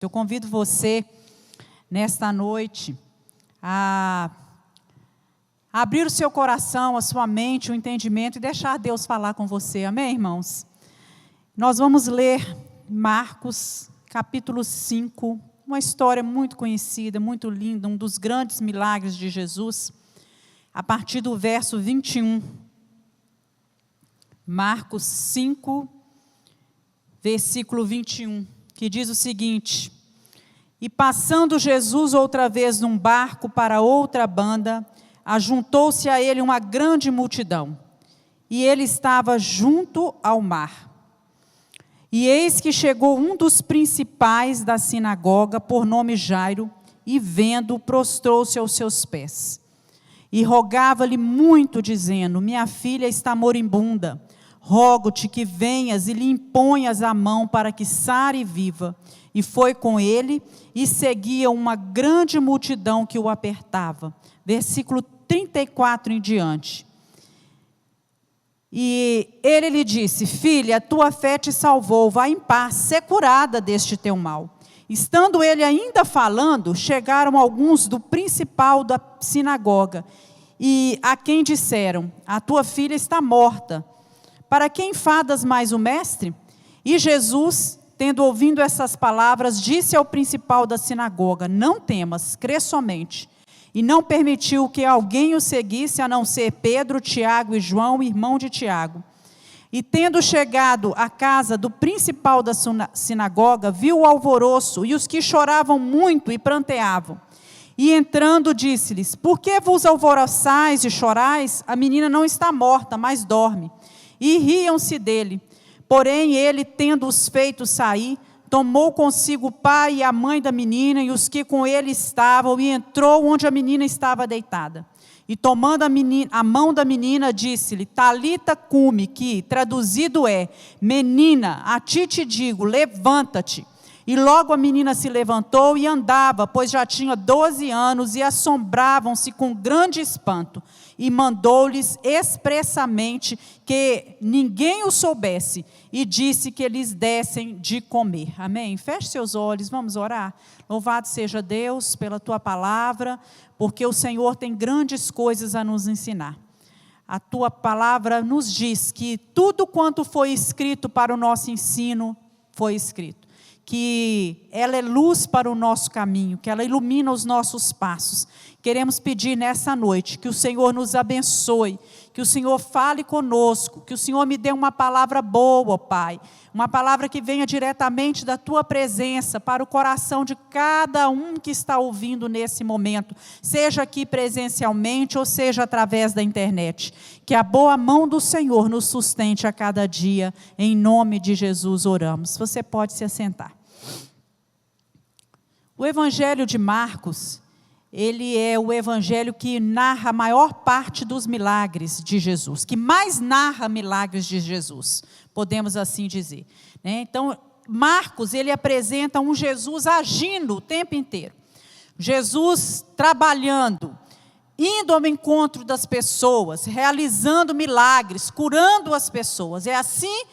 Eu convido você, nesta noite, a abrir o seu coração, a sua mente, o entendimento e deixar Deus falar com você. Amém, irmãos? Nós vamos ler Marcos, capítulo 5, uma história muito conhecida, muito linda, um dos grandes milagres de Jesus, a partir do verso 21. Marcos 5, versículo 21. Que diz o seguinte: e passando Jesus outra vez num barco para outra banda, ajuntou-se a ele uma grande multidão, e ele estava junto ao mar. E eis que chegou um dos principais da sinagoga, por nome Jairo, e vendo, prostrou-se aos seus pés. E rogava-lhe muito, dizendo: minha filha está moribunda, rogo-te que venhas e lhe imponhas a mão para que sare e viva. E foi com ele, e seguia uma grande multidão que o apertava. Versículo 34 em diante. E ele lhe disse: filha, a tua fé te salvou, vai em paz, sê curada deste teu mal. Estando ele ainda falando, chegaram alguns do principal da sinagoga, e a quem disseram: a tua filha está morta. Para que enfadas mais o mestre? E Jesus, tendo ouvido essas palavras, disse ao principal da sinagoga: não temas, crê somente. E não permitiu que alguém o seguisse, a não ser Pedro, Tiago e João, irmão de Tiago. E tendo chegado à casa do principal da sinagoga, viu o alvoroço e os que choravam muito e pranteavam. E entrando, disse-lhes: por que vos alvoroçais e chorais? A menina não está morta, mas dorme. E riam-se dele. Porém, ele, tendo-os feito sair, tomou consigo o pai e a mãe da menina e os que com ele estavam, e entrou onde a menina estava deitada. E tomando a mão da menina, disse-lhe: Talita cumi, que traduzido é: menina, a ti te digo, levanta-te. E logo a menina se levantou e andava, pois já tinha 12 anos, e assombravam-se com grande espanto. E mandou-lhes expressamente que ninguém o soubesse, e disse que lhes dessem de comer. Amém? Feche seus olhos, vamos orar. Louvado seja Deus pela tua palavra, porque o Senhor tem grandes coisas a nos ensinar. A tua palavra nos diz que tudo quanto foi escrito para o nosso ensino, foi escrito. Que ela é luz para o nosso caminho, que ela ilumina os nossos passos. Queremos pedir nessa noite que o Senhor nos abençoe, que o Senhor fale conosco, que o Senhor me dê uma palavra boa, Pai, uma palavra que venha diretamente da Tua presença para o coração de cada um que está ouvindo nesse momento, seja aqui presencialmente ou seja através da internet. Que a boa mão do Senhor nos sustente a cada dia, em nome de Jesus oramos. Você pode se assentar. O Evangelho de Marcos, ele é o evangelho que narra a maior parte dos milagres de Jesus, que mais narra milagres de Jesus, podemos assim dizer. Então, Marcos, ele apresenta um Jesus agindo o tempo inteiro. Jesus trabalhando, indo ao encontro das pessoas, realizando milagres, curando as pessoas. É assim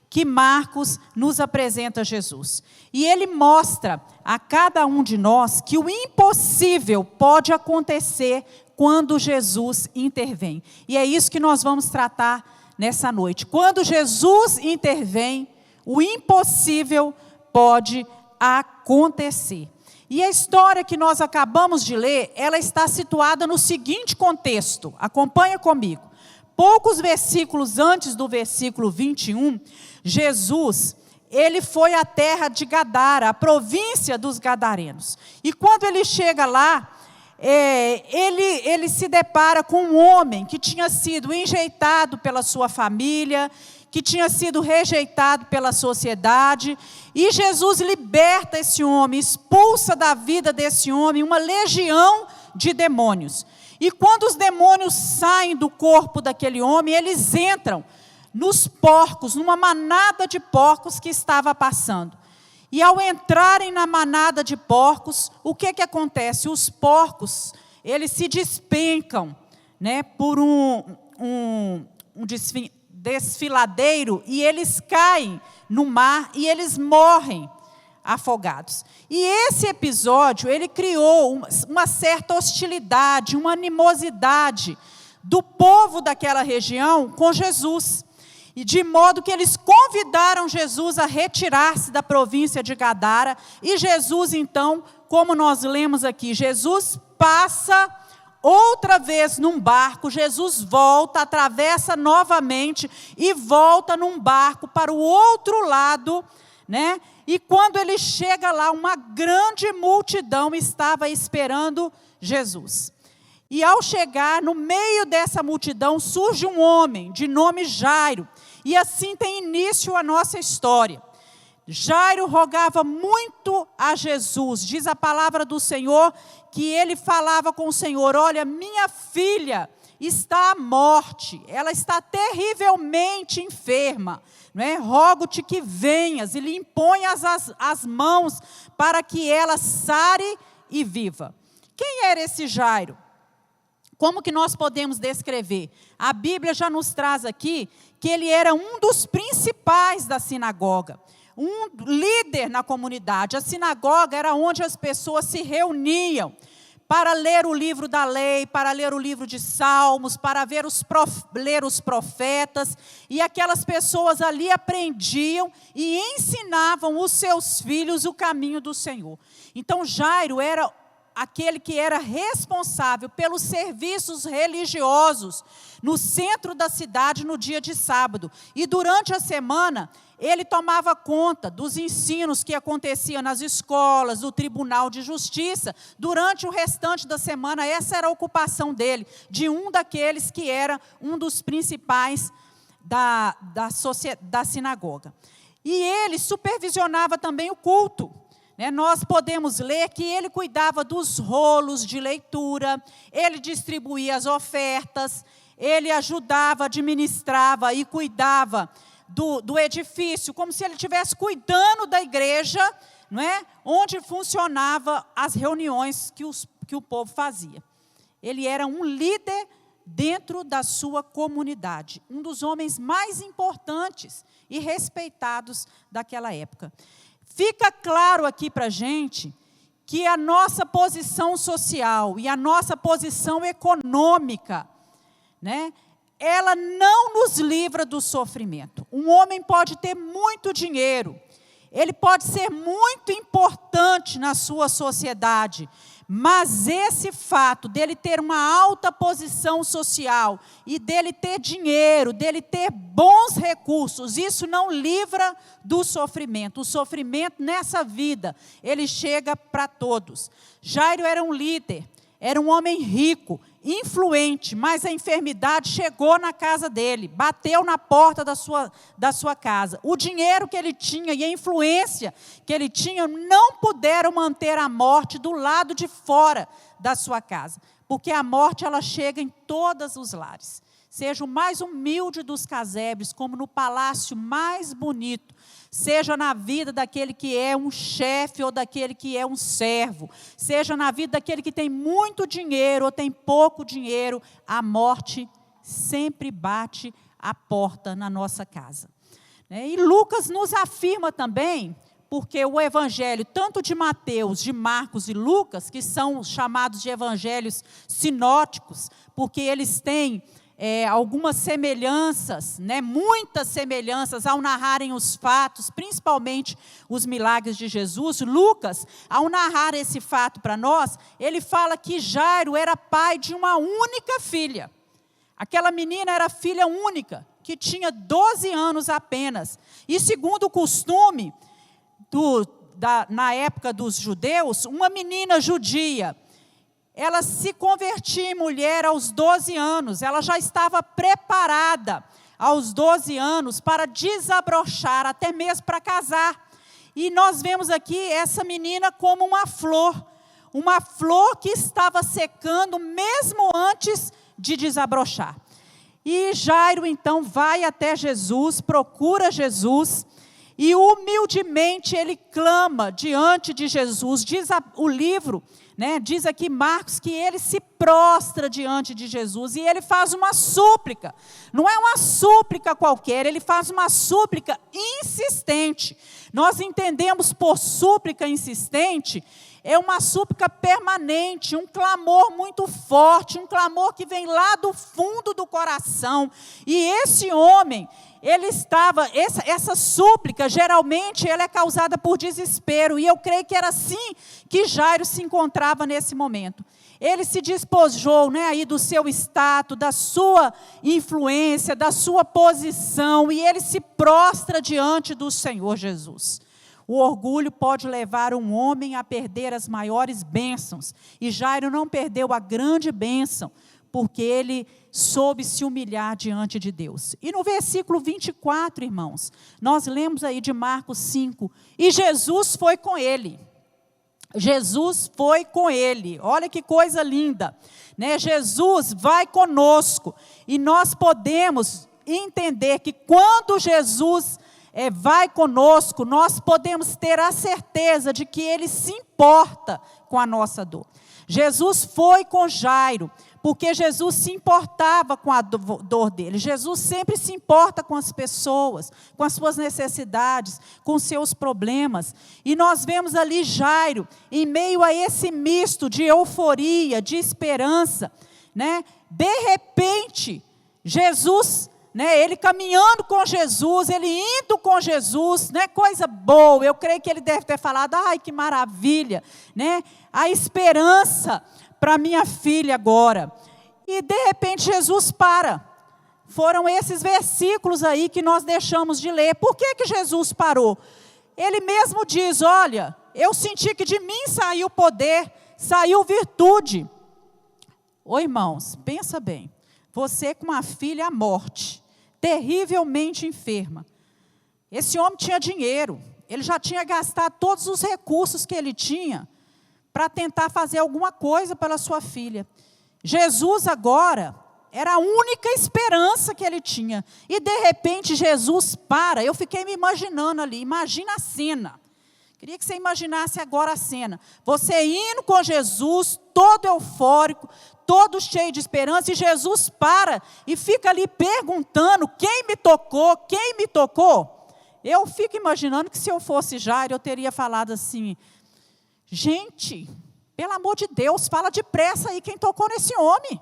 que Marcos nos apresenta Jesus. E ele mostra a cada um de nós que o impossível pode acontecer quando Jesus intervém. E é isso que nós vamos tratar nessa noite. Quando Jesus intervém, o impossível pode acontecer. E a história que nós acabamos de ler, ela está situada no seguinte contexto. Acompanha comigo. Poucos versículos antes do versículo 21, Jesus, ele foi à terra de Gadara, a província dos Gadarenos. E quando ele chega lá, ele se depara com um homem que tinha sido enjeitado pela sua família, que tinha sido rejeitado pela sociedade. E Jesus liberta esse homem, expulsa da vida desse homem uma legião de demônios. E quando os demônios saem do corpo daquele homem, eles entram nos porcos, numa manada de porcos que estava passando. E ao entrarem na manada de porcos, o que acontece? Os porcos, eles se despencam, por um desfiladeiro, e eles caem no mar e eles morrem afogados. E esse episódio, ele criou uma certa hostilidade, uma animosidade do povo daquela região com Jesus. E de modo que eles convidaram Jesus a retirar-se da província de Gadara. E Jesus, então, como nós lemos aqui, Jesus passa outra vez num barco, Jesus volta, atravessa novamente e volta num barco para o outro lado, né? E quando ele chega lá, uma grande multidão estava esperando Jesus. E ao chegar, no meio dessa multidão, surge um homem de nome Jairo. E assim tem início a nossa história. Jairo rogava muito a Jesus, diz a palavra do Senhor, que ele falava com o Senhor: olha, minha filha está à morte, ela está terrivelmente enferma, não é? Rogo-te que venhas e lhe imponhas as mãos para que ela sare e viva. Quem era esse Jairo? Como que nós podemos descrever? A Bíblia já nos traz aqui que ele era um dos principais da sinagoga, um líder na comunidade. A sinagoga era onde as pessoas se reuniam para ler o livro da lei, para ler o livro de Salmos, para ler os profetas. E aquelas pessoas ali aprendiam e ensinavam os seus filhos o caminho do Senhor. Então Jairo era aquele que era responsável pelos serviços religiosos no centro da cidade no dia de sábado. E durante a semana, ele tomava conta dos ensinos que aconteciam nas escolas, do Tribunal de Justiça. Durante o restante da semana, essa era a ocupação dele, de um daqueles que era um dos principais da sinagoga. E ele supervisionava também o culto. Nós podemos ler que ele cuidava dos rolos de leitura, ele distribuía as ofertas, ele ajudava, administrava e cuidava do edifício, como se ele estivesse cuidando da igreja, não é? Onde funcionavam as reuniões que o povo fazia. Ele era um líder dentro da sua comunidade, um dos homens mais importantes e respeitados daquela época. Fica claro aqui para a gente que a nossa posição social e a nossa posição econômica, né, ela não nos livra do sofrimento. Um homem pode ter muito dinheiro, ele pode ser muito importante na sua sociedade, mas esse fato dele ter uma alta posição social e dele ter dinheiro, dele ter bons recursos, isso não livra do sofrimento. O sofrimento nessa vida, ele chega para todos. Jairo era um líder, era um homem rico, influente, mas a enfermidade chegou na casa dele, bateu na porta da sua casa. O dinheiro que ele tinha e a influência que ele tinha não puderam manter a morte do lado de fora da sua casa, porque a morte ela chega em todos os lares. Seja o mais humilde dos casebres, como no palácio mais bonito, seja na vida daquele que é um chefe ou daquele que é um servo, seja na vida daquele que tem muito dinheiro ou tem pouco dinheiro, a morte sempre bate a porta na nossa casa. E Lucas nos afirma também, porque o evangelho, tanto de Mateus, de Marcos e Lucas, que são chamados de evangelhos sinóticos, porque eles têm algumas semelhanças, muitas semelhanças ao narrarem os fatos, principalmente os milagres de Jesus. Lucas, ao narrar esse fato para nós, ele fala que Jairo era pai de uma única filha. Aquela menina era filha única, que tinha 12 anos apenas. E segundo o costume, na época dos judeus, uma menina judia, ela se convertia em mulher aos 12 anos, ela já estava preparada aos 12 anos para desabrochar, até mesmo para casar. E nós vemos aqui essa menina como uma flor que estava secando mesmo antes de desabrochar. E Jairo então vai até Jesus, procura Jesus, e humildemente ele clama diante de Jesus. Diz o livro né, diz aqui Marcos que ele se prostra diante de Jesus e ele faz uma súplica. Não é uma súplica qualquer, ele faz uma súplica insistente. Nós entendemos por súplica insistente, é uma súplica permanente, um clamor muito forte, um clamor que vem lá do fundo do coração. E esse homem, ele estava, essa súplica, geralmente, ela é causada por desespero. E eu creio que era assim que Jairo se encontrava nesse momento. Ele se despojou, né, aí do seu status, da sua influência, da sua posição, e ele se prostra diante do Senhor Jesus. O orgulho pode levar um homem a perder as maiores bênçãos. E Jairo não perdeu a grande bênção, porque ele soube se humilhar diante de Deus. E no versículo 24, irmãos, nós lemos aí de Marcos 5, e Jesus foi com ele. Jesus foi com ele. Olha que coisa linda, né? Jesus vai conosco. E nós podemos entender que quando Jesus vai conosco, nós podemos ter a certeza de que Ele se importa com a nossa dor. Jesus foi com Jairo, porque Jesus se importava com a dor dele. Jesus sempre se importa com as pessoas, com as suas necessidades, com os seus problemas. E nós vemos ali Jairo, em meio a esse misto de euforia, de esperança, né? De repente, Jesus, né, ele caminhando com Jesus, ele indo com Jesus, né, coisa boa. Eu creio que ele deve ter falado, ai, que maravilha, né, a esperança para minha filha agora. E de repente Jesus para. Foram esses versículos aí que nós deixamos de ler. Por que que Jesus parou? Ele mesmo diz, olha, eu senti que de mim saiu poder, saiu virtude. Ô irmãos, pensa bem, você com uma filha à morte, terrivelmente enferma. Esse homem tinha dinheiro, ele já tinha gastado todos os recursos que ele tinha para tentar fazer alguma coisa pela sua filha. Jesus agora era a única esperança que ele tinha. E de repente Jesus para. Eu fiquei me imaginando ali, imagina a cena. Queria que você imaginasse agora a cena. Você indo com Jesus, todo eufórico, todo cheio de esperança, e Jesus para e fica ali perguntando, quem me tocou, quem me tocou? Eu fico imaginando que se eu fosse Jairo, eu teria falado assim, gente, pelo amor de Deus, fala depressa aí quem tocou nesse homem.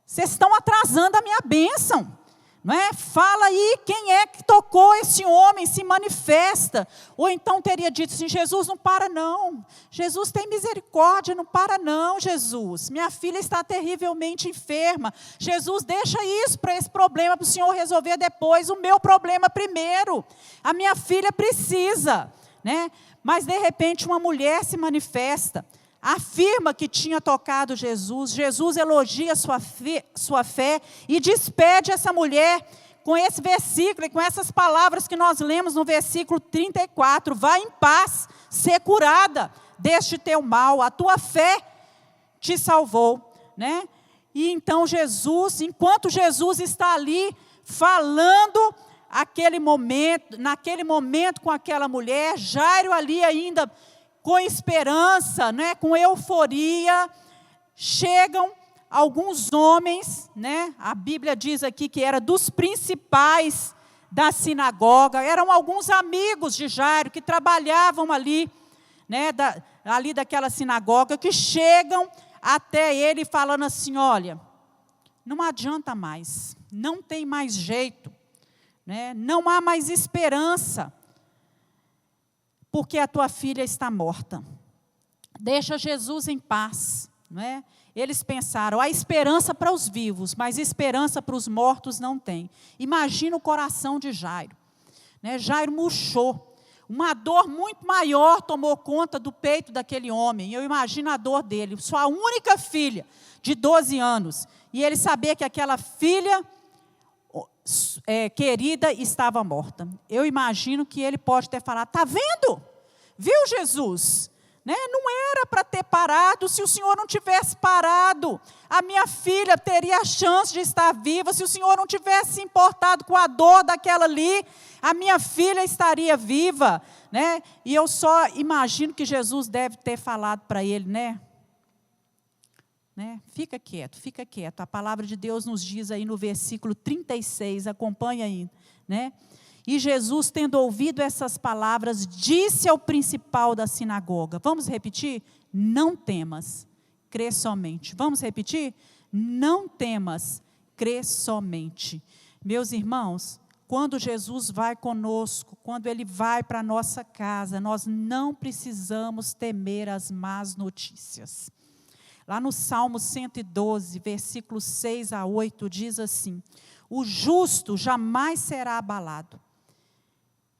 Vocês estão atrasando a minha bênção. Não é? Fala aí quem é que tocou esse homem, se manifesta. Ou então teria dito assim, Jesus, não para não. Jesus tem misericórdia, não para não, Jesus. Minha filha está terrivelmente enferma. Jesus, deixa isso para esse problema para o Senhor resolver depois. O meu problema primeiro. A minha filha precisa, né? Mas de repente uma mulher se manifesta. Afirma que tinha tocado Jesus. Jesus elogia sua fé e despede essa mulher com esse versículo e com essas palavras que nós lemos no versículo 34. Vai em paz, ser curada deste teu mal, a tua fé te salvou, né? E então Jesus, enquanto Jesus está ali falando naquele momento com aquela mulher, Jairo ali ainda com esperança, né, com euforia, chegam alguns homens, né, a Bíblia diz aqui que era dos principais da sinagoga, eram alguns amigos de Jairo que trabalhavam ali, né, ali daquela sinagoga, que chegam até ele falando assim, olha, não adianta mais, não tem mais jeito, né, não há mais esperança, porque a tua filha está morta. Deixa Jesus em paz, não é? Eles pensaram, há esperança para os vivos, mas esperança para os mortos não tem. Imagina o coração de Jairo, né? Jairo murchou. Uma dor muito maior tomou conta do peito daquele homem. Eu imagino a dor dele, sua única filha, de 12 anos. E ele sabia que aquela filha querida estava morta. Eu imagino que ele pode ter falado, está vendo? Viu, Jesus? né? Não era para ter parado. Se o Senhor não tivesse parado, a minha filha teria a chance de estar viva. Se o Senhor não tivesse se importado com a dor daquela ali, a minha filha estaria viva, né? E eu só imagino que Jesus deve ter falado para ele, né? Fica quieto, fica quieto. A palavra de Deus nos diz aí no versículo 36, acompanha aí, né? E Jesus, tendo ouvido essas palavras, disse ao principal da sinagoga. Vamos repetir? Não temas, crê somente. Vamos repetir? Não temas, crê somente. Meus irmãos, quando Jesus vai conosco, quando Ele vai para a nossa casa, nós não precisamos temer as más notícias. Lá no Salmo 112, versículos 6 a 8, diz assim: o justo jamais será abalado,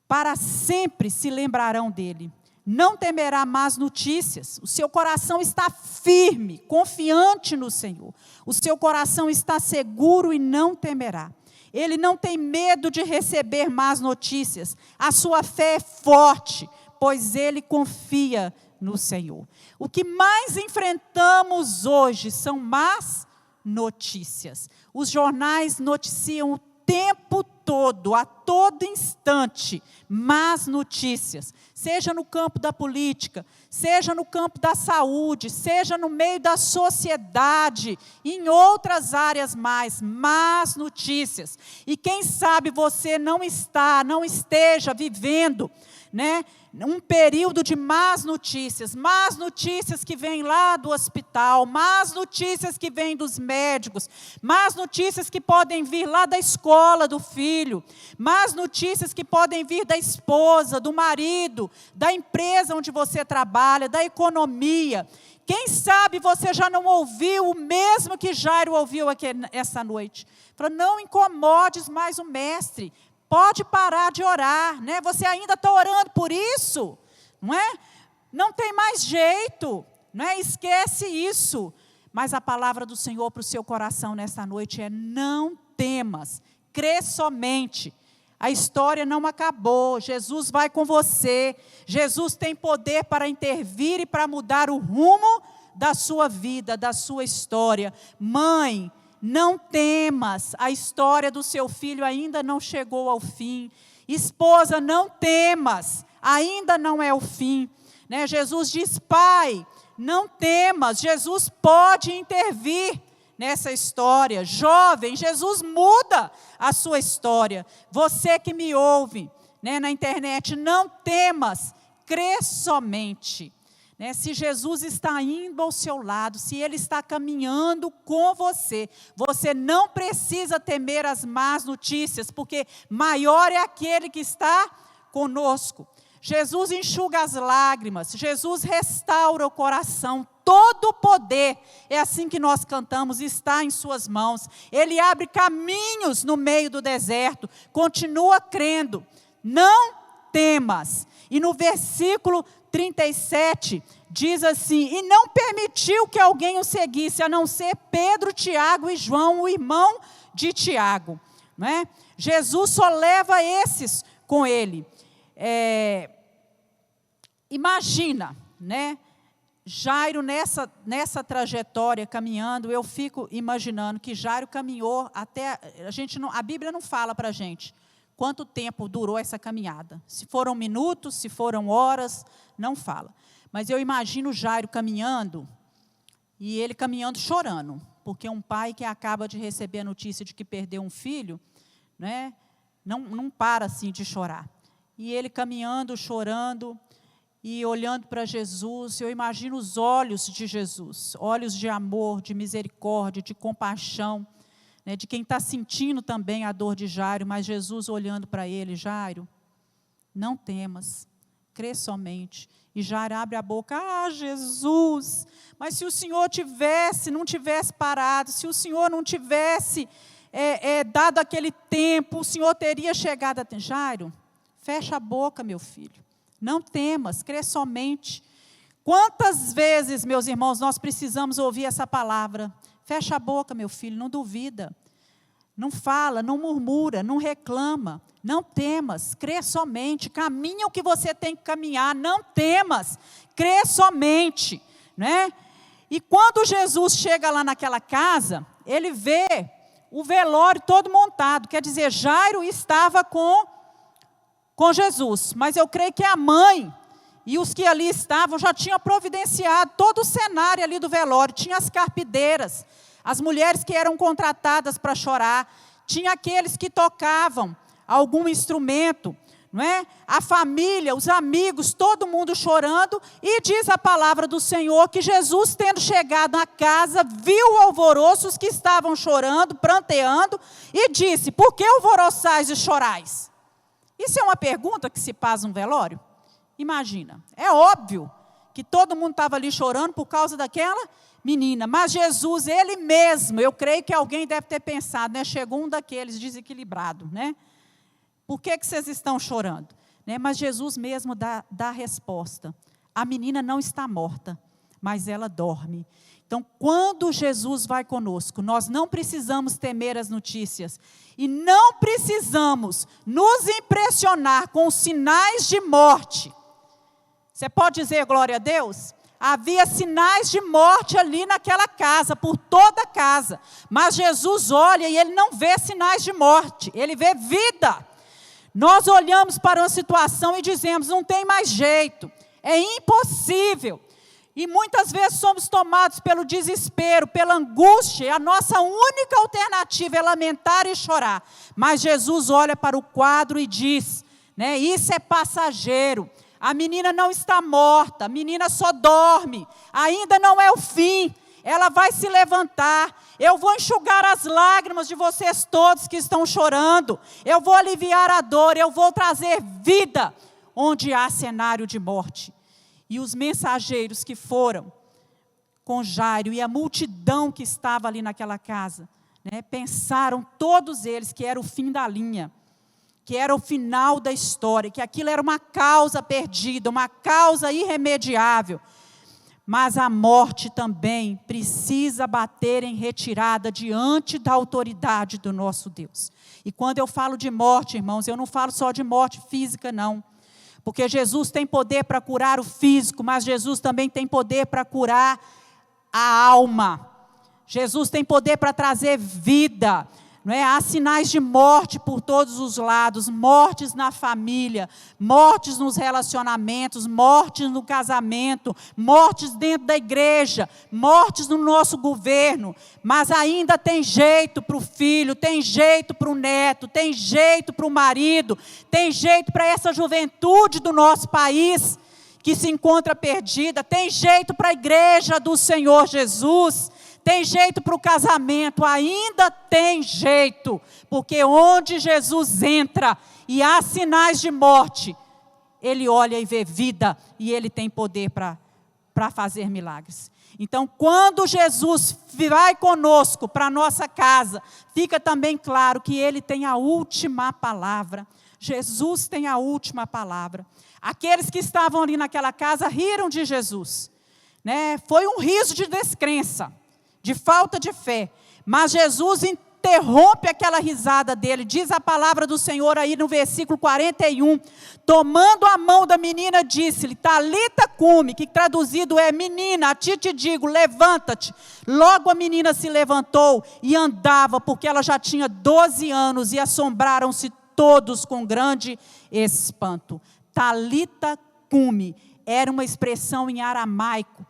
para sempre se lembrarão dele. Não temerá más notícias. O seu coração está firme, confiante no Senhor. O seu coração está seguro e não temerá. Ele não tem medo de receber más notícias. A sua fé é forte, pois ele confia no Senhor. O que mais enfrentamos hoje são más notícias. Os jornais noticiam o tempo todo, a todo instante, más notícias, seja no campo da política, seja no campo da saúde, seja no meio da sociedade, em outras áreas mais, más notícias. E quem sabe você não esteja vivendo, né, um período de más notícias que vêm lá do hospital, más notícias que vêm dos médicos, más notícias que podem vir lá da escola do filho, más notícias que podem vir da esposa, do marido, da empresa onde você trabalha, da economia. Quem sabe você já não ouviu o mesmo que Jairo ouviu aqui essa noite. Falou: não incomodes mais o mestre. Pode parar de orar, né? Você ainda está orando por isso, não é? Não tem mais jeito, não é? Esquece isso. Mas a palavra do Senhor para o seu coração nesta noite é: não temas, crê somente. A história não acabou, Jesus vai com você. Jesus tem poder para intervir e para mudar o rumo da sua vida, da sua história. Mãe, não temas, a história do seu filho ainda não chegou ao fim. Esposa, não temas, ainda não é o fim, né? Jesus diz: pai, não temas, Jesus pode intervir nessa história. Jovem, Jesus muda a sua história. Você que me ouve, né, na internet, não temas, crê somente. Né, se Jesus está indo ao seu lado, se Ele está caminhando com você, você não precisa temer as más notícias, porque maior é aquele que está conosco. Jesus enxuga as lágrimas, Jesus restaura o coração, todo o poder, é assim que nós cantamos, está em suas mãos. Ele abre caminhos no meio do deserto. Continua crendo, não temas. E no versículo 37, diz assim: e não permitiu que alguém o seguisse, a não ser Pedro, Tiago e João, o irmão de Tiago. Não é? Jesus só leva esses com ele. Imagina, né? Jairo nessa trajetória caminhando, eu fico imaginando que Jairo caminhou até, a Bíblia não fala para a gente quanto tempo durou essa caminhada. Se foram minutos, se foram horas, não fala. Mas eu imagino Jairo caminhando, e ele caminhando chorando, porque um pai que acaba de receber a notícia de que perdeu um filho, né, não para assim de chorar. E ele caminhando, chorando, e olhando para Jesus, eu imagino os olhos de Jesus, olhos de amor, de misericórdia, de compaixão, né, de quem está sentindo também a dor de Jairo, mas Jesus olhando para ele: Jairo, não temas, crê somente. E Jairo abre a boca: ah, Jesus, mas se o Senhor não tivesse parado, se o Senhor não tivesse dado aquele tempo, o Senhor teria chegado até. Jairo, fecha a boca, meu filho. Não temas, crê somente. Quantas vezes, meus irmãos, nós precisamos ouvir essa palavra? Fecha a boca, meu filho, não duvida. Não fala, não murmura, não reclama. Não temas, crê somente. Caminha o que você tem que caminhar, não temas. crê somente, né? E quando Jesus chega lá naquela casa, ele vê o velório todo montado, quer dizer, Jairo estava com Jesus, mas eu creio que a mãe e os que ali estavam já tinham providenciado todo o cenário ali do velório, tinha as carpideiras, as mulheres que eram contratadas para chorar, tinha aqueles que tocavam algum instrumento, não é? A família, os amigos, todo mundo chorando, e diz a palavra do Senhor que Jesus, tendo chegado à casa, viu o alvoroço, os que estavam chorando, pranteando, e disse: por que alvoroçais e chorais? Isso é uma pergunta que se faz num velório? Imagina, é óbvio que todo mundo estava ali chorando por causa daquela menina, mas Jesus, ele mesmo, eu creio que alguém deve ter pensado, né? Chegou um daqueles desequilibrados, né? Por que vocês estão chorando? Né? Mas Jesus mesmo dá a resposta. A menina não está morta, mas ela dorme. Então, quando Jesus vai conosco, nós não precisamos temer as notícias. E não precisamos nos impressionar com os sinais de morte. Você pode dizer glória a Deus? Havia sinais de morte ali naquela casa, por toda a casa. Mas Jesus olha e ele não vê sinais de morte, ele vê vida. Nós olhamos para uma situação e dizemos: não tem mais jeito, é impossível. E muitas vezes somos tomados pelo desespero, pela angústia, e a nossa única alternativa é lamentar e chorar. Mas Jesus olha para o quadro e diz, né, isso é passageiro. A menina não está morta, a menina só dorme, ainda não é o fim. Ela vai se levantar, eu vou enxugar as lágrimas de vocês todos que estão chorando, eu vou aliviar a dor, eu vou trazer vida onde há cenário de morte. E os mensageiros que foram com Jairo e a multidão que estava ali naquela casa, né, pensaram todos eles que era o fim da linha, que era o final da história, que aquilo era uma causa perdida, uma causa irremediável. Mas a morte também precisa bater em retirada diante da autoridade do nosso Deus. E quando eu falo de morte, irmãos, eu não falo só de morte física, não. Porque Jesus tem poder para curar o físico, mas Jesus também tem poder para curar a alma. Jesus tem poder para trazer vida. Não é? Há sinais de morte por todos os lados, mortes na família, mortes nos relacionamentos, mortes no casamento, mortes dentro da igreja, mortes no nosso governo, mas ainda tem jeito para o filho, tem jeito para o neto, tem jeito para o marido, tem jeito para essa juventude do nosso país que se encontra perdida, tem jeito para a igreja do Senhor Jesus. Tem jeito para o casamento, ainda tem jeito, porque onde Jesus entra e há sinais de morte, ele olha e vê vida, e ele tem poder para fazer milagres. Então, quando Jesus vai conosco para a nossa casa, fica também claro que ele tem a última palavra. Jesus tem a última palavra. Aqueles que estavam ali naquela casa riram de Jesus, né? Foi um riso de descrença, de falta de fé, mas Jesus interrompe aquela risada dele, diz a palavra do Senhor aí no versículo 41, tomando a mão da menina, disse-lhe, Talita cumi, que traduzido é, menina, a ti te digo, levanta-te. Logo a menina se levantou e andava, porque ela já tinha 12 anos, e assombraram-se todos com grande espanto. Talita cumi, era uma expressão em aramaico,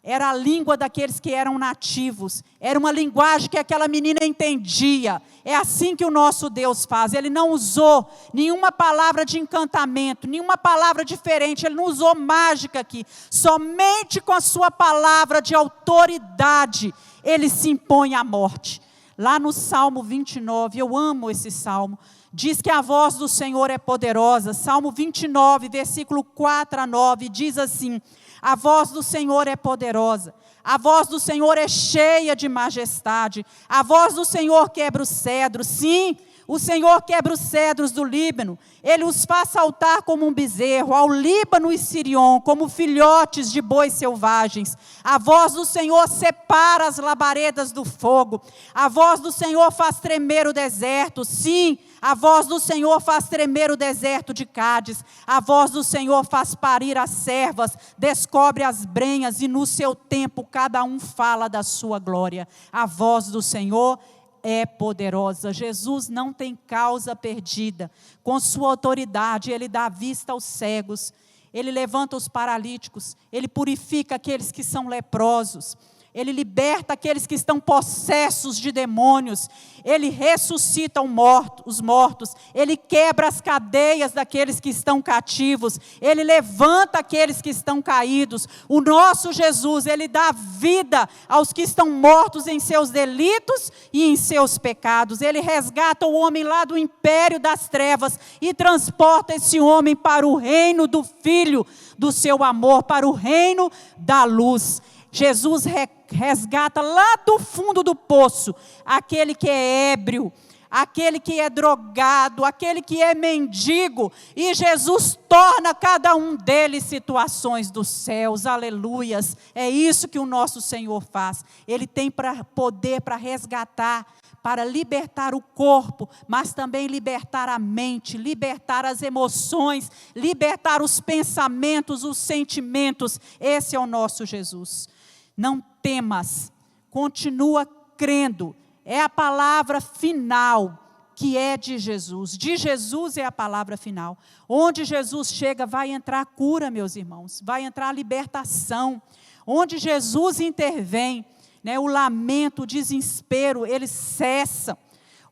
era a língua daqueles que eram nativos, era uma linguagem que aquela menina entendia. É assim que o nosso Deus faz, ele não usou nenhuma palavra de encantamento, nenhuma palavra diferente, ele não usou mágica aqui, somente com a sua palavra de autoridade, ele se impõe à morte. Lá no Salmo 29, eu amo esse Salmo, diz que a voz do Senhor é poderosa. Salmo 29, versículo 4 a 9, diz assim, a voz do Senhor é poderosa, a voz do Senhor é cheia de majestade, a voz do Senhor quebra o cedro, sim, o Senhor quebra os cedros do Líbano, Ele os faz saltar como um bezerro, ao Líbano e Sirion, como filhotes de bois selvagens. A voz do Senhor separa as labaredas do fogo, a voz do Senhor faz tremer o deserto, sim, a voz do Senhor faz tremer o deserto de Cádiz, a voz do Senhor faz parir as servas, descobre as brenhas e no seu tempo cada um fala da sua glória. A voz do Senhor é poderosa. Jesus não tem causa perdida. Com sua autoridade, Ele dá vista aos cegos, Ele levanta os paralíticos, Ele purifica aqueles que são leprosos, Ele liberta aqueles que estão possessos de demônios, Ele ressuscita os mortos, Ele quebra as cadeias daqueles que estão cativos, Ele levanta aqueles que estão caídos. O nosso Jesus, Ele dá vida aos que estão mortos em seus delitos e em seus pecados. Ele resgata o homem lá do império das trevas e transporta esse homem para o reino do Filho do seu amor, para o reino da luz. Jesus resgata lá do fundo do poço aquele que é ébrio, aquele que é drogado, aquele que é mendigo, e Jesus torna cada um deles situações dos céus. Aleluias. É isso que o nosso Senhor faz. Ele tem poder para resgatar, para libertar o corpo, mas também libertar a mente, libertar as emoções, libertar os pensamentos, os sentimentos. Esse é o nosso Jesus. Não temas, continua crendo, é a palavra final que é de Jesus é a palavra final. Onde Jesus chega vai entrar cura, meus irmãos, vai entrar libertação. Onde Jesus intervém, o lamento, o desespero, ele cessa.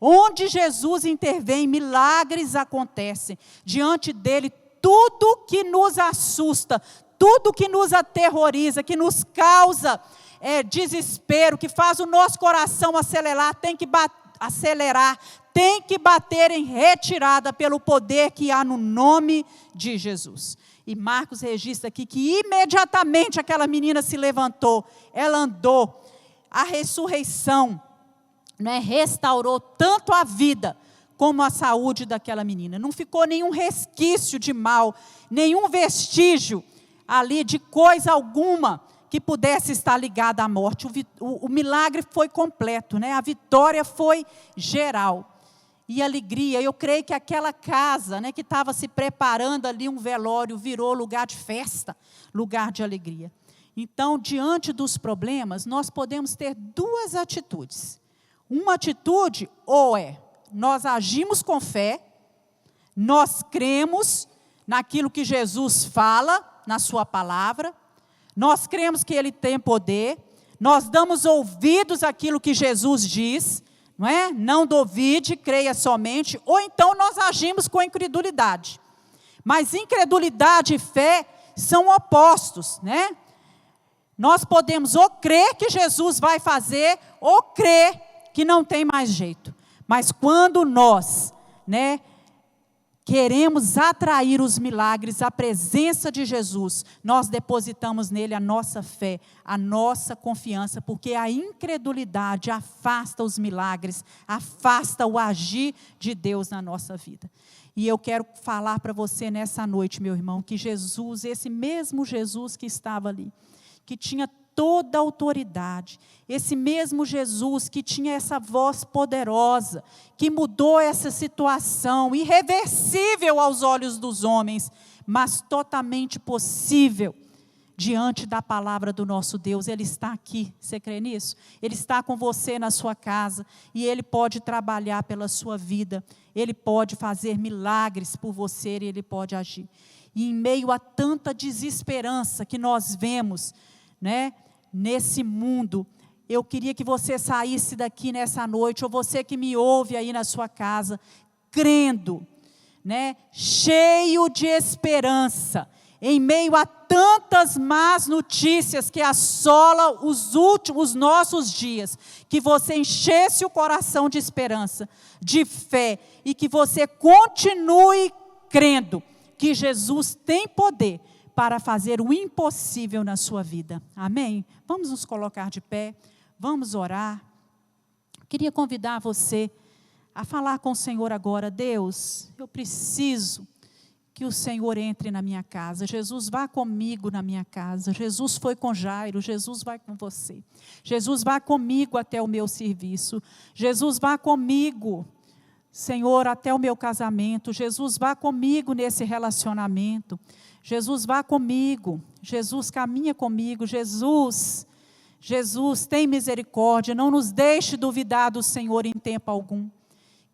Onde Jesus intervém, milagres acontecem. Diante dele, tudo que nos assusta, tudo que nos aterroriza, que nos causa desespero, que faz o nosso coração acelerar, tem que bater em retirada pelo poder que há no nome de Jesus. E Marcos registra aqui que imediatamente aquela menina se levantou, ela andou, a ressurreição restaurou tanto a vida como a saúde daquela menina. Não ficou nenhum resquício de mal, nenhum vestígio ali de coisa alguma que pudesse estar ligada à morte. O milagre foi completo, a vitória foi geral. E alegria, eu creio que aquela casa, que estava se preparando ali um velório, virou lugar de festa, lugar de alegria. Então, diante dos problemas, nós podemos ter duas atitudes. Uma atitude, nós agimos com fé, nós cremos naquilo que Jesus fala, na sua palavra, nós cremos que Ele tem poder, nós damos ouvidos àquilo que Jesus diz, não duvide, creia somente, ou então nós agimos com incredulidade. Mas incredulidade e fé são opostos, Nós podemos ou crer que Jesus vai fazer, ou crer que não tem mais jeito. Mas quando nós, queremos atrair os milagres, a presença de Jesus, nós depositamos nele a nossa fé, a nossa confiança, porque a incredulidade afasta os milagres, afasta o agir de Deus na nossa vida. E eu quero falar para você nessa noite, meu irmão, que Jesus, esse mesmo Jesus que estava ali, que tinha toda a autoridade, esse mesmo Jesus que tinha essa voz poderosa, que mudou essa situação, irreversível aos olhos dos homens, mas totalmente possível, diante da palavra do nosso Deus. Ele está aqui, você crê nisso? Ele está com você na sua casa, e Ele pode trabalhar pela sua vida, Ele pode fazer milagres por você, e Ele pode agir. E em meio a tanta desesperança que nós vemos, nesse mundo, eu queria que você saísse daqui nessa noite, ou você que me ouve aí na sua casa, crendo, cheio de esperança, em meio a tantas más notícias que assolam os nossos dias, que você enchesse o coração de esperança, de fé, e que você continue crendo que Jesus tem poder para fazer o impossível na sua vida. Amém? Vamos nos colocar de pé, vamos orar. Queria convidar você a falar com o Senhor agora. Deus, eu preciso que o Senhor entre na minha casa. Jesus, vá comigo na minha casa. Jesus foi com Jairo, Jesus vai com você. Jesus, vá comigo até o meu serviço. Jesus, vá comigo, Senhor, até o meu casamento. Jesus, vá comigo nesse relacionamento. Jesus, vá comigo. Jesus, caminha comigo. Jesus, tem misericórdia. Não nos deixe duvidar do Senhor em tempo algum.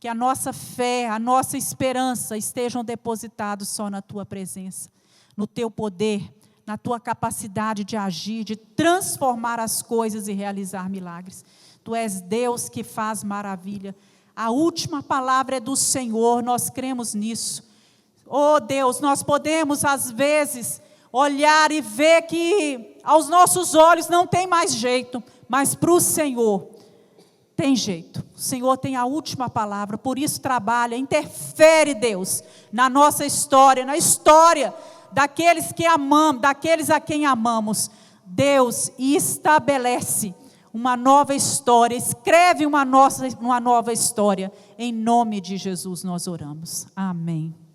Que a nossa fé, a nossa esperança estejam depositados só na Tua presença, no Teu poder, na Tua capacidade de agir, de transformar as coisas e realizar milagres. Tu és Deus que faz maravilha. A última palavra é do Senhor, nós cremos nisso. Oh Deus, nós podemos às vezes olhar e ver que aos nossos olhos não tem mais jeito, mas para o Senhor tem jeito. O Senhor tem a última palavra, por isso trabalha, interfere, Deus, na nossa história, na história daqueles que amamos, daqueles a quem amamos. Deus, e estabelece uma nova história, escreve uma nova história. Em nome de Jesus nós oramos. Amém.